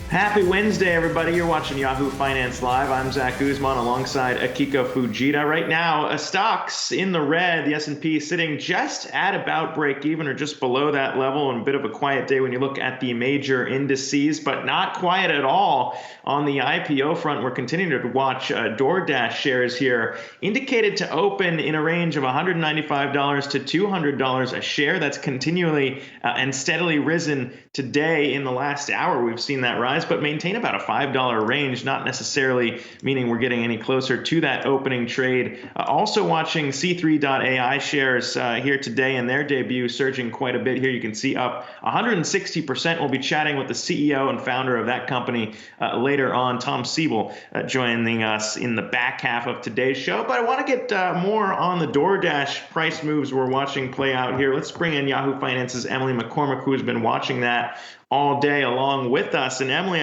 Happy Wednesday, everybody. You're watching Yahoo Finance Live. I'm Zach Guzman alongside Akiko Fujita. Right now, stocks in the red, the S&P sitting just at about break even or just below that level, and a bit of a quiet day when you look at the major indices, but not quiet at all on the IPO front. We're continuing to watch DoorDash shares here indicated to open in a range of $195 to $200 a share. That's continually and steadily risen today. In the last hour, we've seen that rise, but maintain about a $5 range, not necessarily meaning we're getting any closer to that opening trade. Also watching C3.ai shares here today and their debut surging quite a bit here. You can see up 160%. We'll be chatting with the CEO and founder of that company later on, Tom Siebel, joining us in the back half of today's show. But I want to get more on the DoorDash price moves we're watching play out here. Let's bring in Yahoo Finance's Emily McCormick, who has been watching that all day along with us. And Emily,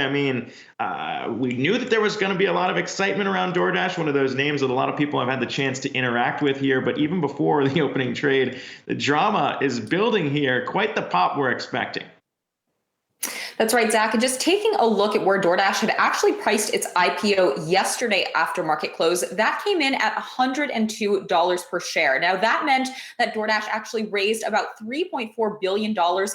we knew that there was going to be a lot of excitement around DoorDash, one of those names that a lot of people have had the chance to interact with here. But even before the opening trade, the drama is building here. Quite the pop we're expecting. That's right, Zach. And just taking a look at where DoorDash had actually priced its IPO yesterday after market close, that came in at $102 per share. Now, that meant that DoorDash actually raised about $3.4 billion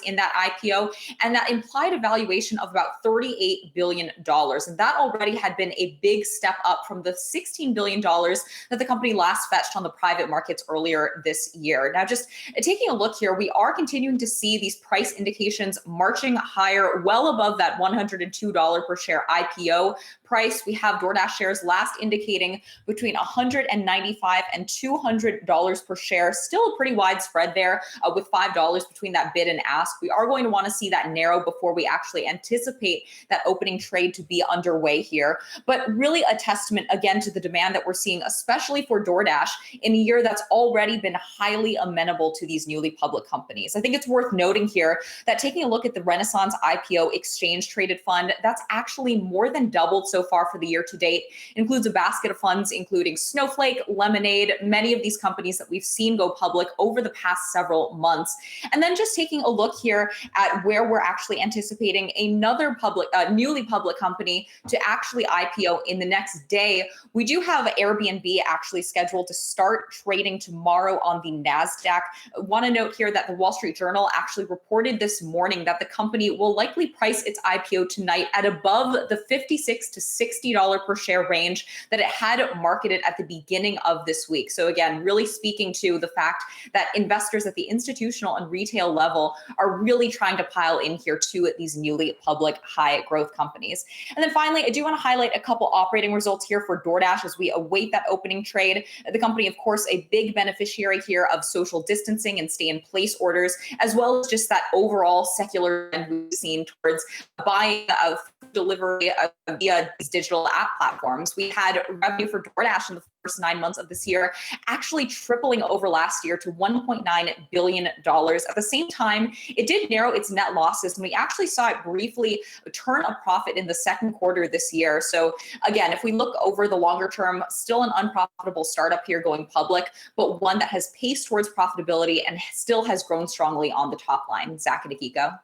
in that IPO, and that implied a valuation of about $38 billion. And that already had been a big step up from the $16 billion that the company last fetched on the private markets earlier this year. Now, just taking a look here, we are continuing to see these price indications marching higher, well above that $102 per share IPO price. We have DoorDash shares last indicating between $195 and $200 per share. Still a pretty wide spread there with $5 between that bid and ask. We are going to want to see that narrow before we actually anticipate that opening trade to be underway here. But really a testament again to the demand that we're seeing, especially for DoorDash in a year that's already been highly amenable to these newly public companies. I think it's worth noting here that taking a look at the Renaissance IPO exchange traded fund, that's actually more than doubled so far for the year to date. It includes a basket of funds including Snowflake, Lemonade, many of these companies that we've seen go public over the past several months. And then just taking a look here at where we're actually anticipating another newly public company to actually IPO in the next day. We do have Airbnb actually scheduled to start trading tomorrow on the NASDAQ. I want to note here that the Wall Street Journal actually reported this morning that the company will likely price its IPO tonight at above the $56 to $60 per share range that it had marketed at the beginning of this week. So again, really speaking to the fact that investors at the institutional and retail level are really trying to pile in here to these newly public high growth companies. And then finally, I do want to highlight a couple operating results here for DoorDash as we await that opening trade. The company, of course, a big beneficiary here of social distancing and stay in place orders, as well as just that overall secular trend we've seen towards buying of delivery via these digital app platforms. We had revenue for DoorDash in the first 9 months of this year actually tripling over last year to $1.9 billion. At the same time, it did narrow its net losses, and we actually saw it briefly turn a profit in the second quarter this year. So again, if we look over the longer term, still an unprofitable startup here going public, but one that has paced towards profitability and still has grown strongly on the top line. Zach and Akiko.